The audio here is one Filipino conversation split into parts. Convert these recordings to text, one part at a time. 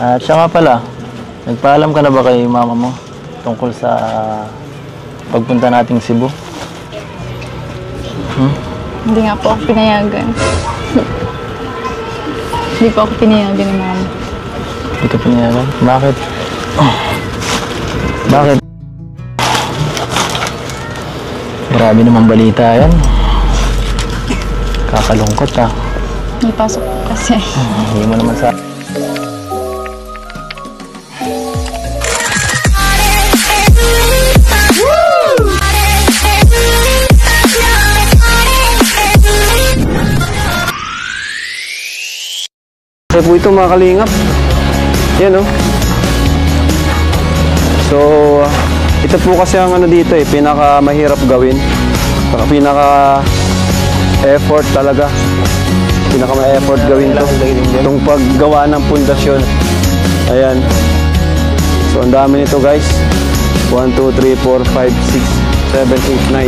At siya nga pala, nagpaalam ka na ba kay mama mo tungkol sa pagpunta nating Cebu? Hindi nga po ako pinayagan. Hindi po ako pinayagan ni mama. Hindi ka pinayagan? Bakit? Bakit? Grabe naman balita yan. Kakalungkot ah. May pasok kasi. Hindi mo naman sa... Kaya po ito mga kalingap. Yan o. So, ito po kasi ang ano dito pinaka mahirap gawin. Pinaka effort talaga. Pinaka ma-effort gawin to. Itong paggawa ng pundasyon. Ayan. So, ang dami nito guys. 1, 2, 3, 4, 5, 6, 7, 8, 9.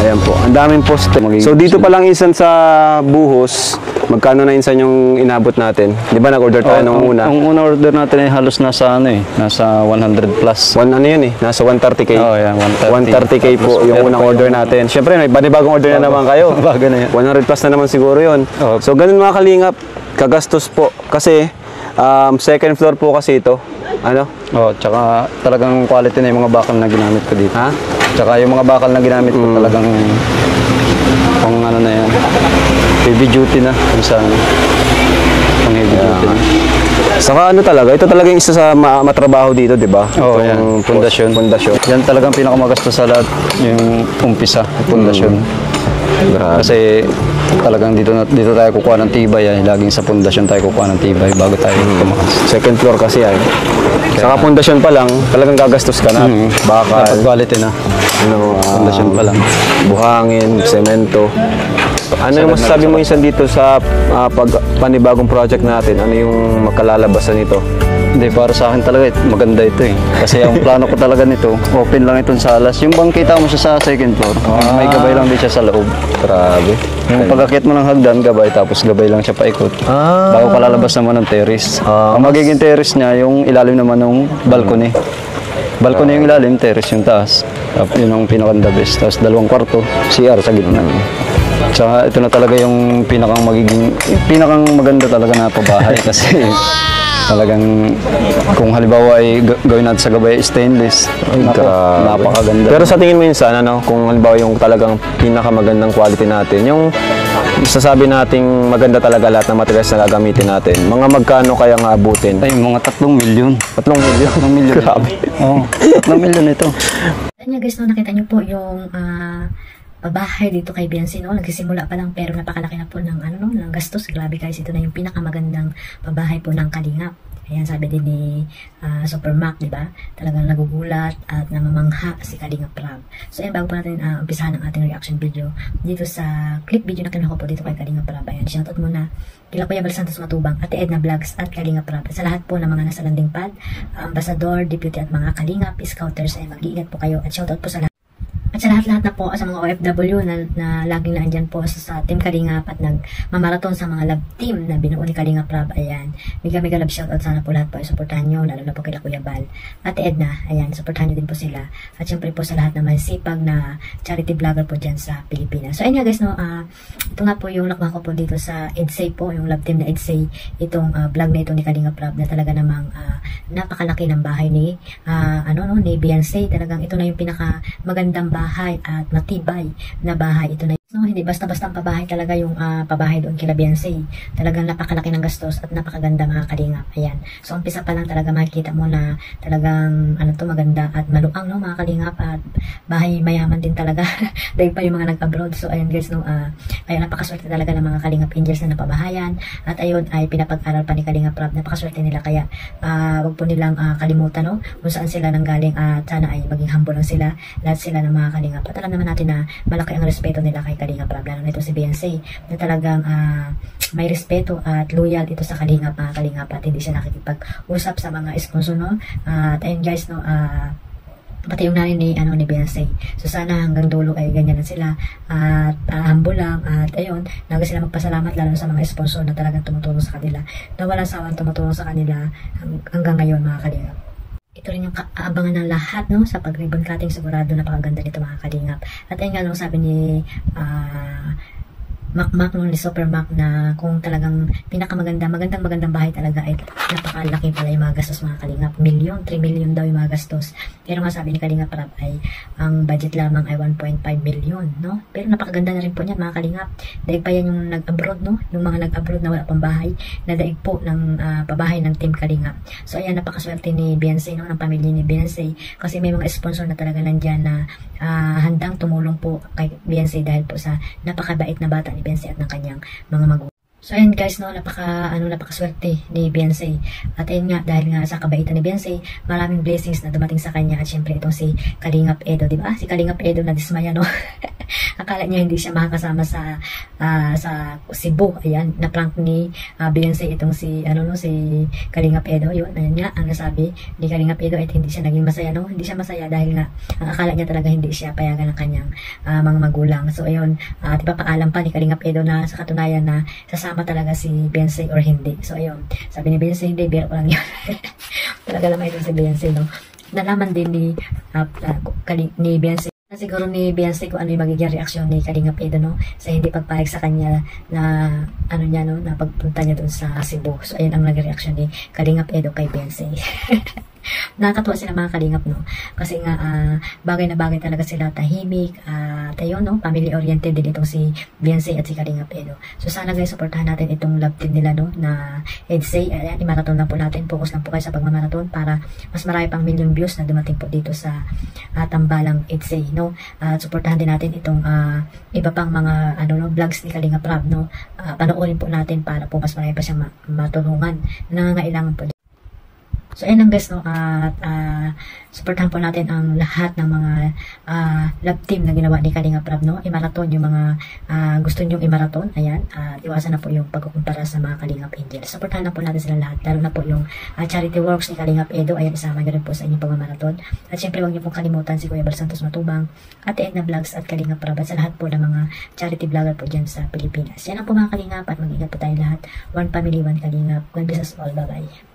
Ayan po. Ang daming poste. So, dito pa lang isan sa buhos. Magkano na insan yung inabot natin? Di ba nag-order tayo nung una? Ang una order natin ay halos nasa nasa 100 plus. Ano yun nasa 130k. Oh, yeah, 130k po yung unang order natin. Siyempre, may bagong order na naman kayo. Bago na yan. 100 plus na naman siguro yun. Oh. So, ganun mga kalingap, kagastos po. Kasi, second floor po kasi ito. Ano? Oh, tsaka talagang quality na yung mga bakal na ginamit ko dito. Ha? Tsaka yung mga bakal na ginamit ko talagang pang ano na yan. Heavy duty na. Pang heavy duty na. Saka ano talaga, ito talaga yung isa sa matrabaho dito, di ba? Oo, yan. Pundasyon. Yan talagang pinakamagastos sa lahat, yung umpisa, pundasyon. Kasi talagang dito tayo kukuha ng tibay. Laging sa pundasyon tayo kukuha ng tibay bago tayo tumakas. Second floor kasi yan. Saka pundasyon pa lang, talagang gagastos ka na. Bakal. Dapat quality na. Pundasyon pa lang. Buhangin, semento. Ano yung masasabi mo insan dito sa panibagong project natin? Ano yung makalalabasan nito? Hindi, para sa akin talaga maganda ito Kasi ang plano ko talaga nito, open lang itong salas. Yung bang kita mo siya sa second floor, may gabay lang din siya sa loob. Grabe. Yung pagkakit mo ng hagdan, gabay, tapos gabay lang siya paikot. Bago ka lalabas naman ng terrace. Ang magiging terrace niya, yung ilalim naman ng balcony. Balcony yung ilalim, terrace yung taas. Yun ang pinakanda best. Tapos 2 kwarto, CR sa gitna. Tsaka ito na talaga yung pinakang maganda talaga na pabahay kasi talagang kung halimbawa ay gawin natin sa gabay stainless, napakaganda. Pero sa tingin mo insan, kung halimbawa yung talagang pinakamagandang quality natin, yung sasabi nating maganda talaga lahat ng materials na gagamitin natin, mga magkano kaya nga abutin? Ay, mga 3 milyon. 3 milyon? 3 milyon. Grabe. Oo, 3 milyon ito. Ayan guys, nakita niyo po yung pabahay dito kay Biancy, nagsisimula pa lang pero napakalaki na po ng ng gastos. Grabe guys, ito na yung pinakamagandang pabahay po ng Kalingap. Ayan, sabi din ni Super Mac, di ba? Talagang nagugulat at namamangha si Kalingap Rab. So ayan, bago po natin umpisahan ang ating reaction video dito sa clip video na kinuha ko po dito kay Kalingap Rab. Ayan, shoutout muna kila Kuya Bal Santos Matubang, Ate Edna Vlogs at Kalingap Rab. Sa lahat po ng mga nasa landing pad, ambassador, deputy at mga Kalingap, scouters, ay mag-iingat po kayo at shoutout po sa lahat. At sa lahat-lahat na po sa mga OFW na laging naandyan po sa Team Kalingap at nagmamarathon sa mga love team na binuo ni Kalingap Rab. Ayan, mega love shoutout, sana po lahat po ay supportahan nyo, lalo na po kila Kuya Bal. Ate Edna, ayan, supportahan nyo din po sila. At syempre po sa lahat na masipag na charity vlogger po dyan sa Pilipinas. So ayun nga guys, ito nga po yung nakma ko po dito sa EDSAY po, yung love team na EDSAY, itong vlog na ito ni Kalingap Rab na talaga namang napakalaki ng bahay ni ni Biancy. Talagang ito na yung pinaka magandang bahay at matibay na bahay. Ito na hindi basta-basta ang pabahay talaga yung pabahay doon kila Biancy. Talagang napakalaki ng gastos at napakaganda mga Kalingap. Ayan. So umpisa pa lang talaga makikita mo na talagang maganda at maluang mga Kalingap at bahay mayaman din talaga. Dahil pa yung mga nag-abroad. So ayan guys kaya napakaswerte talaga ng mga Kalingap Angels na napabahayan at ayun ay pinapag-aral pa ni Kalingap Rab. Napakaswerte nila kaya wag po nilang kalimutan kung saan sila nanggaling at sana ay maging humble lang sila, lahat sila ng mga Kalingap. At alam naman natin na malaki ang respeto nila kay Kalingap Rab, lalo na ito si Biancy na talagang may respeto at loyal ito sa Kalingap, mga Kalingap, at hindi siya nakikipag-usap sa mga sponsor, at ayun guys pati yung nanay ni Beyonce. So sana hanggang dulo ay ganyan na sila at humble lang at ayun, naga sila magpasalamat lalo sa mga sponsor na talagang tumutulong sa kanila, na walang sawang tumutulong sa kanila hanggang ngayon mga kalingap. Ito rin yung aabangan ng lahat, no, sa pag-ribbon cutting. Sigurado napakaganda nito mga kalingap. At ayun nga, no, sabi ni Mac ni Super Mac, na kung talagang magandang bahay talaga ay napakalaki pala yung mga gastos mga kalingap. 3 million daw yung mga gastos. Pero nga sabi ni Kalingap Rab ay ang budget lamang ay 1.5 million, no? Pero napakaganda na rin po niyan mga kalingap. Daig pa yan yung nag-abroad, no? Yung mga nag-abroad na wala pang bahay, na daig po ng pabahay ng Team Kalingap. So ayan, napakaswerte ni Beyonce, no? Ng pamilya ni Beyonce, kasi may mga sponsor na talaga nandyan na handang tumulong po kay Beyonce dahil po sa napakabait na bata ni Beyonce at ng kanyang mga magulang. So ayun guys, no, napakaswerte ni Beyonce. At ayun nga, dahil nga sa kabaitan ni Beyonce, maraming blessings na dumating sa kanya. At syempre itong si Kalingap Edo, di ba? Si Kalingap Edo na dismaya, no? Akala niya hindi siya makakasama sa Cebu. Ayan, na-prank ni Beyonce itong si Kalingap Edo. Yun, ayun nga, ang nasabi ni Kalingap Edo ay hindi siya naging masaya, no? Hindi siya masaya dahil nga ang akala niya talaga hindi siya payagan ng kanyang mga magulang. So ayun, di ba paalam pa ni Kalingap Edo na sa katunayan na sasama talaga si Beyonce or hindi. So ayun, sabi ni Beyonce, hindi, biro ko lang yun. Talaga naman ito si Beyonce, no? Nalaman din ni Beyonce, siguro ni Beyonce kung ano yung magiging reaksyon ni Kalingap Edo, no, sa hindi pagpahig sa kanya na na pagpunta niya doon sa Cebu. So ayun ang naging reaksyon ni Kalingap Edo kay Beyonce. Nakakatuwa sila mga kalingap, no, kasi nga bagay na bagay talaga sila, tahimik at ayun, no, family oriented din itong si Beyonce at si Kalingap Edo. So sana guys, supportahan natin itong love team nila, no, na EDSA. Ayan, i-marathon lang po natin, focus lang po kayo sa pagmamarathon para mas marami pang million views na dumating po dito sa tambalang EDSA, no. Supportahan din natin itong iba pang mga vlogs ni Kalingap Rab, no. Panoorin po natin para po mas marami pa siyang matulungan na nangangailangan po. So ayun lang guys, no, at supportahan po natin ang lahat ng mga love team na ginawa ni Kalingap Rab, no. I-marathon yung mga gusto nyong i-marathon. Ayan, iwasan na po yung pagkukumpara sa mga Kalingap Angel. Supportahan na po natin sila lahat, lalo na po yung charity works ni Kalingap Edo. Ayan, isama nyo rin po sa inyong pagmamarathon. At syempre huwag nyo pong kalimutan si Kuya Bal Santos Matubang at Edna Vlogs at Kalingap Rab at sa lahat po ng mga charity vlogger po dyan sa Pilipinas. Yan ang po mga Kalingap, at mag-ingat po tayo lahat. One family, one Kalingap. God bless us all. Bye bye.